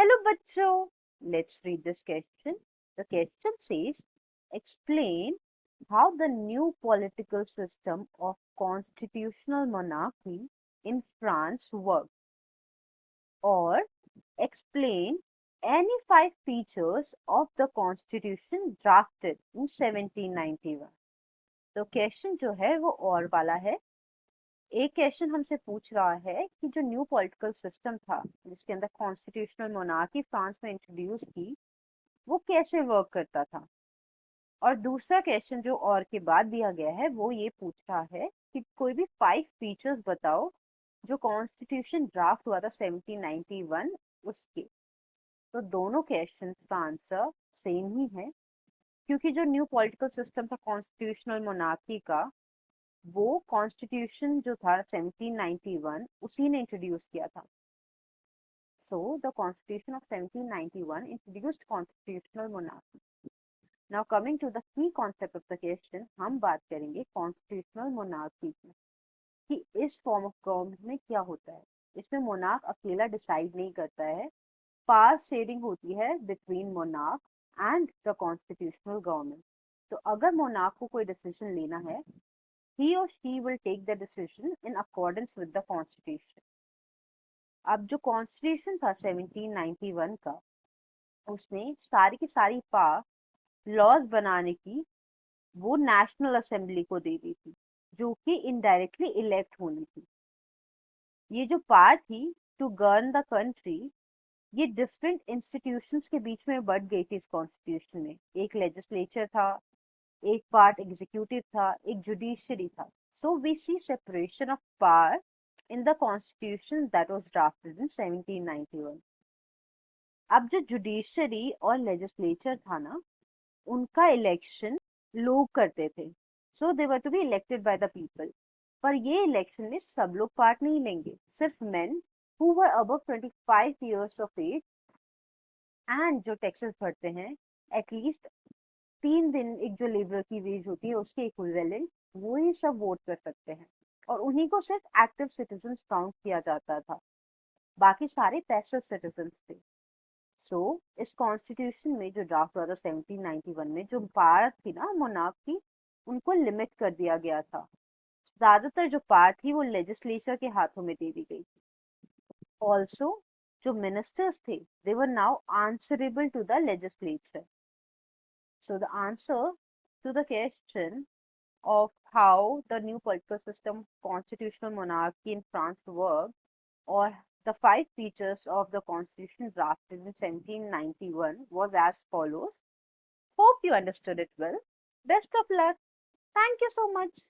Hello, bachcho. Let's read this question. The question says, explain how the new political system of constitutional monarchy in France worked, or explain any five features of the constitution drafted in 1791. तो question जो है वो और वाला है। एक question हमसे पूछ रहा है कि जो न्यू पॉलिटिकल सिस्टम था जिसके अंदर कॉन्स्टिट्यूशनल मोनार्की फ्रांस में इंट्रोड्यूस की, वो कैसे वर्क करता था। और दूसरा क्वेश्चन जो और के बाद दिया गया है वो ये पूछ रहा है कि कोई भी 5 फीचर्स बताओ जो कॉन्स्टिट्यूशन ड्राफ्ट हुआ था 1791 उसके। तो दोनों क्वेश्चंस का आंसर सेम ही है, क्योंकि जो न्यू पॉलिटिकल सिस्टम था कॉन्स्टिट्यूशनल मोनार्की का, वो कॉन्स्टिट्यूशन जो था 1791 उसी ने इंट्रोड्यूस किया था। So the constitution of 1791 introduced constitutional monarchy. Now coming to the key concept of the question, हम बात करेंगे कॉन्स्टिट्यूशनल मोनार्की की कि इस फॉर्म ऑफ गवर्नमेंट में क्या होता है। इसमें मोनार्क अकेला डिसाइड नहीं करता है, पावर शेयरिंग होती है between monarch and the constitutional government. तो अगर मोनार्क को कोई डिसीजन लेना है, he or she will take the decision in accordance with the constitution. अब जो कॉन्स्टिट्यूशन था 1791 का, उसने सारी की सारी पावर लॉज बनाने की वो नेशनल असेंबली को दे दी थी, जो कि इनडायरेक्टली इलेक्ट होनी थी। ये जो पावर थी टू गवर्न द कंट्री, ये डिफरेंट इंस्टीट्यूशंस के बीच में बढ़ गई थी इस कॉन्स्टिट्यूशन में। एक लेजिस्लेचर था, एक पार्ट एग्जीक्यूटिव था, एक जुडिशरी था। So we see separation of power in the constitution that was drafted in 1791। अब जो जुडिशरी और लेजिस्लेचर था ना, उनका इलेक्शन लोग करते थे। So they were to be elected by the people. पर ये इलेक्शन में सब लोग पार्ट नहीं लेंगे, सिर्फ men who were above 25 years of age and जो टैक्सेस भरते हैं एटलीस्ट 3 दिन, एक जो लेबर की वेज होती है उसके इक्विवेलेंट, वो ही सब वोट कर सकते हैं। और उन्हीं को सिर्फ एक्टिव सिटीजन काउंट किया जाता था, बाकी सारे पैसिव सिटीजन थे। सो इस कॉन्स्टिट्यूशन में जो ड्राफ्ट हुआ था 1791 में, जो पावर थी ना मोनार्क की, उनको लिमिट कर दिया गया था। ज्यादातर जो पावर थी वो लेजिस्लेचर के हाथों में दे दी गई थी। ऑल्सो जो मिनिस्टर्स थे, they were now answerable to the legislature. So the answer to the question of how the new political system, constitutional monarchy in France worked, or the 5 features of the constitution drafted in 1791 was as follows. Hope you understood it well. Best of luck. Thank you so much.